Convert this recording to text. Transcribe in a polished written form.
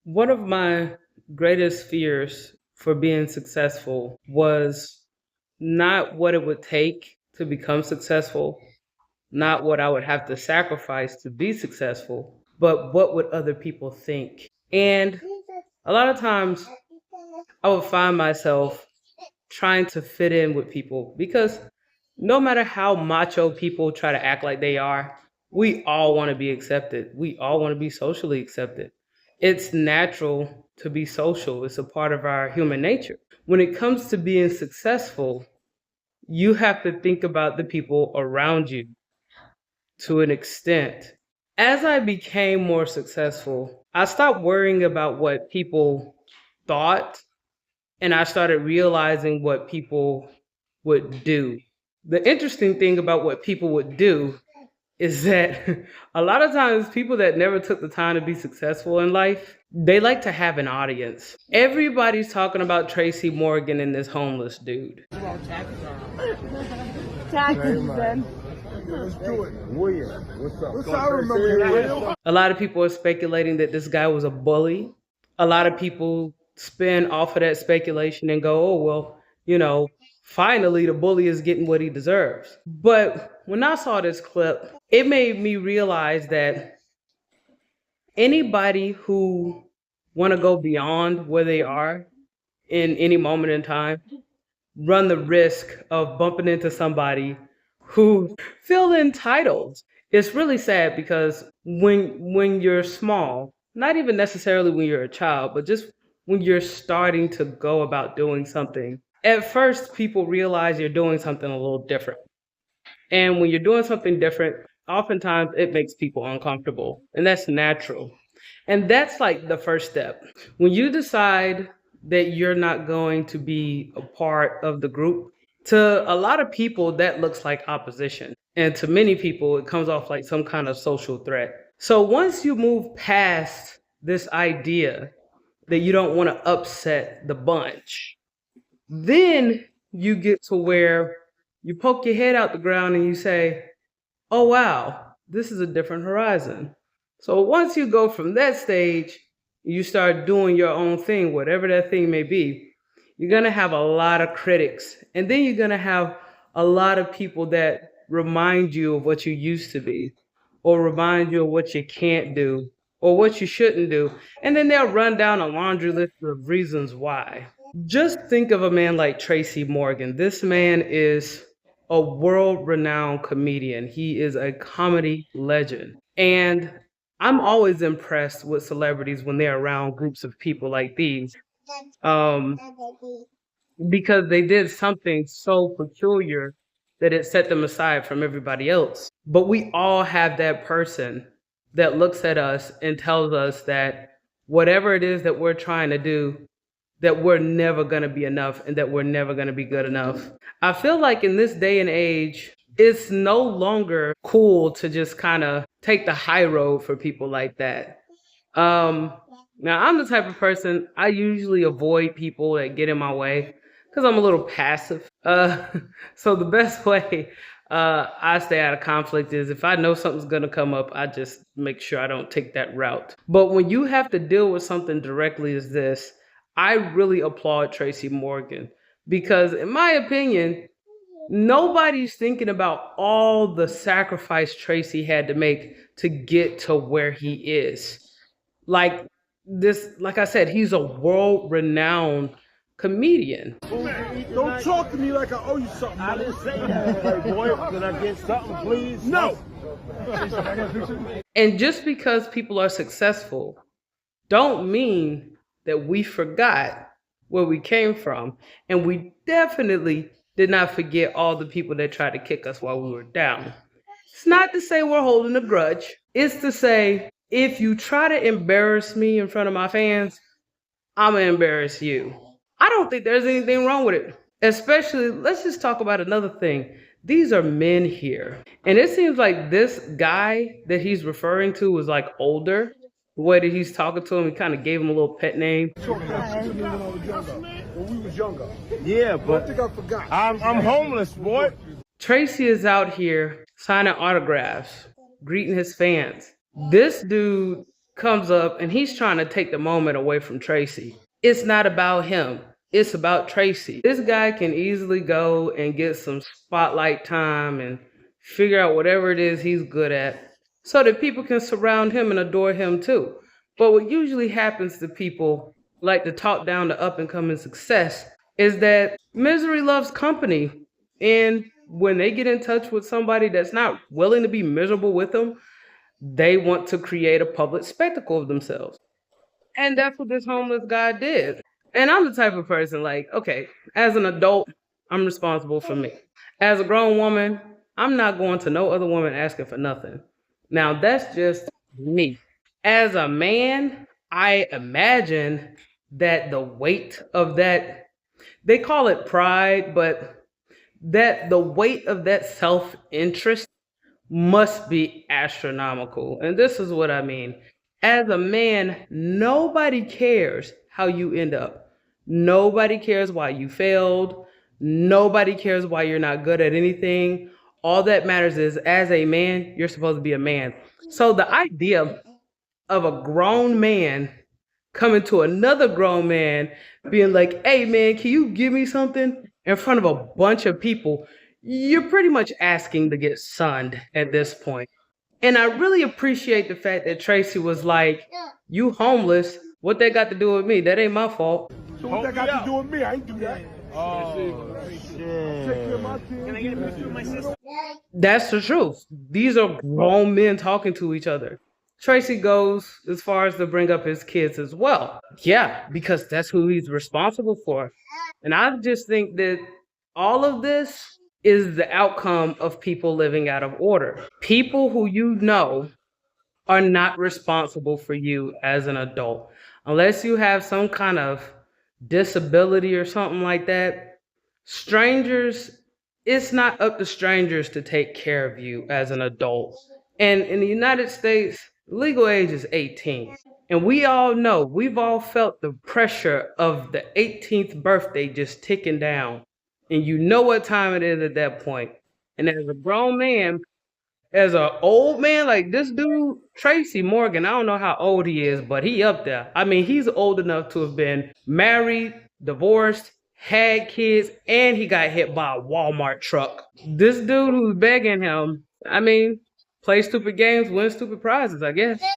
One of my greatest fears for being successful was not what it would take to become successful, not what I would have to sacrifice to be successful, but what would other people think? And a lot of times I would find myself trying to fit in with people because no matter how macho people try to act like they are, we all want to be accepted. We all want to be socially accepted. It's natural to be social, it's a part of our human nature. When it comes to being successful, you have to think about the people around you to an extent. As I became more successful, I stopped worrying about what people thought and I started realizing what people would do. The interesting thing about what people would do is that a lot of times people that never took the time to be successful in life, they like to have an audience. Everybody's talking about Tracy Morgan and this homeless dude. Taxes, then. Let's do it. William, what's up? What's I remember you, William? A lot of people are speculating that this guy was a bully. A lot of people spin off of that speculation and go, oh, well, finally the bully is getting what he deserves. But when I saw this clip, it made me realize that anybody who want to go beyond where they are in any moment in time run the risk of bumping into somebody who feel entitled. It's really sad because when you're small, not even necessarily when you're a child, but just when you're starting to go about doing something, at first people realize you're doing something a little different. And when you're doing something different, oftentimes it makes people uncomfortable, and that's natural. And that's like the first step. When you decide that you're not going to be a part of the group, to a lot of people, that looks like opposition. And to many people, it comes off like some kind of social threat. So once you move past this idea that you don't want to upset the bunch, then you get to where you poke your head out the ground and you say, oh, wow, this is a different horizon. So once you go from that stage, you start doing your own thing, whatever that thing may be, you're going to have a lot of critics. And then you're going to have a lot of people that remind you of what you used to be, or remind you of what you can't do, or what you shouldn't do. And then they'll run down a laundry list of reasons why. Just think of a man like Tracy Morgan. This man is a world-renowned comedian. He is a comedy legend. And I'm always impressed with celebrities when they're around groups of people like these. Because they did something so peculiar that it set them aside from everybody else. But we all have that person that looks at us and tells us that whatever it is that we're trying to do, that we're never going to be enough and that we're never going to be good enough. I feel like in this day and age, it's no longer cool to just kind of take the high road for people like that. Now, I'm the type of person, I usually avoid people that get in my way because I'm a little passive. So the best way I stay out of conflict is if I know something's going to come up, I just make sure I don't take that route. But when you have to deal with something directly as this, I really applaud Tracy Morgan because in my opinion, nobody's thinking about all the sacrifice Tracy had to make to get to where he is. Like I said, he's a world-renowned comedian. Don't talk to me like I owe you something. I didn't say that. Hey, boy, can I get something, please? No. And just because people are successful don't mean that we forgot where we came from. And we definitely did not forget all the people that tried to kick us while we were down. It's not to say we're holding a grudge. It's to say, if you try to embarrass me in front of my fans, I'm going to embarrass you. I don't think there's anything wrong with it. Especially, let's just talk about another thing. These are men here. And it seems like this guy that he's referring to was like older. The way that he's talking to him, he kind of gave him a little pet name. When we was younger. Yeah, I but think I forgot. I'm homeless, boy. Tracy is out here signing autographs, greeting his fans. This dude comes up and he's trying to take the moment away from Tracy. It's not about him. It's about Tracy. This guy can easily go and get some spotlight time and figure out whatever it is he's good at so that people can surround him and adore him too. But what usually happens to people like to talk down to up and coming success is that misery loves company. And when they get in touch with somebody that's not willing to be miserable with them, they want to create a public spectacle of themselves. And that's what this homeless guy did. And I'm the type of person like, okay, as an adult, I'm responsible for me. As a grown woman, I'm not going to no other woman asking for nothing. Now, that's just me. As a man, I imagine that the weight of that, they call it pride, but that the weight of that self-interest must be astronomical. And this is what I mean. As a man, nobody cares how you end up. Nobody cares why you failed. Nobody cares why you're not good at anything. All that matters is, as a man, you're supposed to be a man. So the idea of a grown man coming to another grown man being like, hey man, can you give me something in front of a bunch of people? You're pretty much asking to get sunned at this point. And I really appreciate the fact that Tracy was like, you homeless, what that got to do with me? That ain't my fault. So what that got to do with me? I ain't do that. That's the truth. These are grown men talking to each other. Tracy goes as far as to bring up his kids as well. Yeah, because that's who he's responsible for. And I just think that all of this is the outcome of people living out of order. People who you know are not responsible for you as an adult. Unless you have some kind of disability or something like that, strangers, it's not up to strangers to take care of you as an adult. And in the United States, legal age is 18. And we all know, we've all felt the pressure of the 18th birthday just ticking down. And you know what time it is at that point. And as a grown man, as an old man, like this dude, Tracy Morgan, I don't know how old he is, but he up there. I mean, he's old enough to have been married, divorced, had kids, and he got hit by a Walmart truck. This dude who's begging him, I mean, play stupid games, win stupid prizes, I guess.